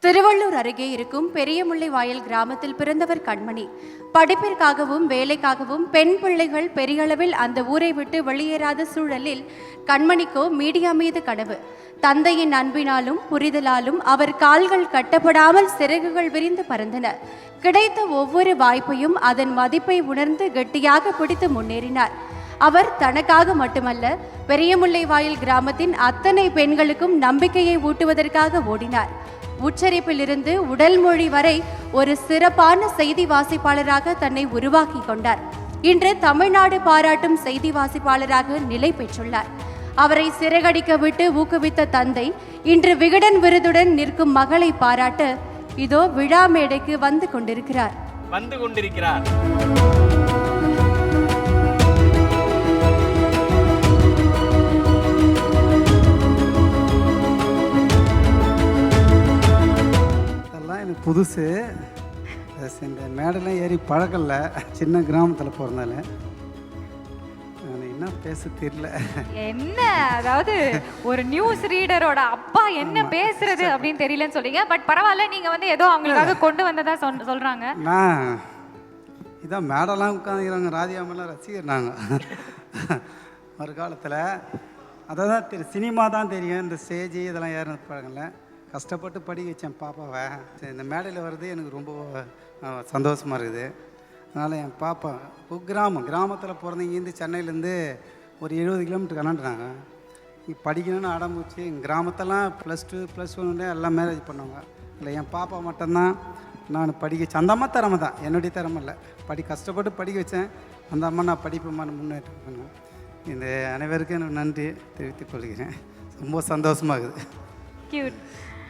திருவள்ளூர் அருகே இருக்கும் பெரியமுல்லை வாயல் கிராமத்தில் பிறந்தவர் கண்மணி. படிப்பிற்காகவும் வேலைக்காகவும் பெண் பிள்ளைகள் பெரியளவில் அந்த ஊரை விட்டு வெளியேறாத சூழலில் கண்மணிக்கோ மீடியா மீது கனவு. தந்தையின் அன்பினாலும் புரிதலாலும் அவர் கால்கள் கட்டப்படாமல் சிறகுகள் விரிந்து பறந்தன. கிடைத்த ஒவ்வொரு வாய்ப்பையும் அதன் மதிப்பை உணர்ந்து கெட்டியாக பிடித்து முன்னேறினார். அவர் தனக்காக மட்டுமல்ல, பெரியமுல்லை வாயல் கிராமத்தின் அத்தனை பெண்களுக்கும் நம்பிக்கையை ஊட்டுவதற்காக ஓடினார். உச்சரிப்பிலிருந்து உடல் மொழி வரை ஒரு சிறப்பான செய்தி வாசிப்பாளராக தன்னை உருவாக்கி கொண்டார். இன்று தமிழ்நாடு பாராட்டும் செய்தி வாசிப்பாளராக நிலை பெற்றுள்ளார். அவரை சிறகடிக்க விட்டு ஊக்குவித்த தந்தை இன்று விகடன் விருதுடன் நிற்கும் மகளை பாராட்ட இதோ விழா மேடைக்கு வந்து கொண்டிருக்கிறார். எனக்கு புதுசு. இந்த மேடெல்லாம் ஏறி பழக்கல, சின்ன கிராமத்தில் போகிறதுனால என்ன பேச தெரியல. என்ன அதாவது ஒரு நியூஸ் ரீடரோட அப்பா என்ன பேசுறது அப்படின்னு தெரியலன்னு சொல்றீங்க. பட் பரவாயில்ல, நீங்க வந்து ஏதோ அவங்களுக்காக கொண்டு வந்ததா சொல்றாங்க. நான் இதான் மேடெல்லாம் உட்காந்துக்கிறாங்க, ராதிகாமெல்லாம் ரசிகர் நாங்கள் ஒரு காலத்தில். அதை தான் சினிமா தான் தெரியும், இந்த ஸ்டேஜ் இதெல்லாம் ஏறின பழங்கல. கஷ்டப்பட்டு படிக்க வச்சேன் பாப்பாவை. இந்த மேடையில் வர்றது எனக்கு ரொம்ப சந்தோஷமாக இருக்குது. அதனால் என் பாப்பா கிராமத்தில் பிறந்தீங்கேருந்து சென்னையிலேருந்து ஒரு 70 கிலோமீட்டர் கலண்டுறாங்க. இங்கே படிக்கணும்னு ஆரம்பிச்சு எங்கள் கிராமத்தெல்லாம் +2 +1 எல்லாம் மேரேஜ் பண்ணுவாங்க. இல்லை என் பாப்பா மட்டும்தான் நான் படிக்க வச்சேன். அந்த அம்மா திறமை தான், என்னுடைய திறமை இல்லை. கஷ்டப்பட்டு படிக்க வச்சேன். அந்த அம்மா நான் படிப்பேன் முன்னேற்றம் பண்ணேன். இந்த அனைவருக்கும் எனக்கு நன்றி தெரிவித்துக் கொள்கிறேன். ரொம்ப சந்தோஷமாகுது. கியூட்.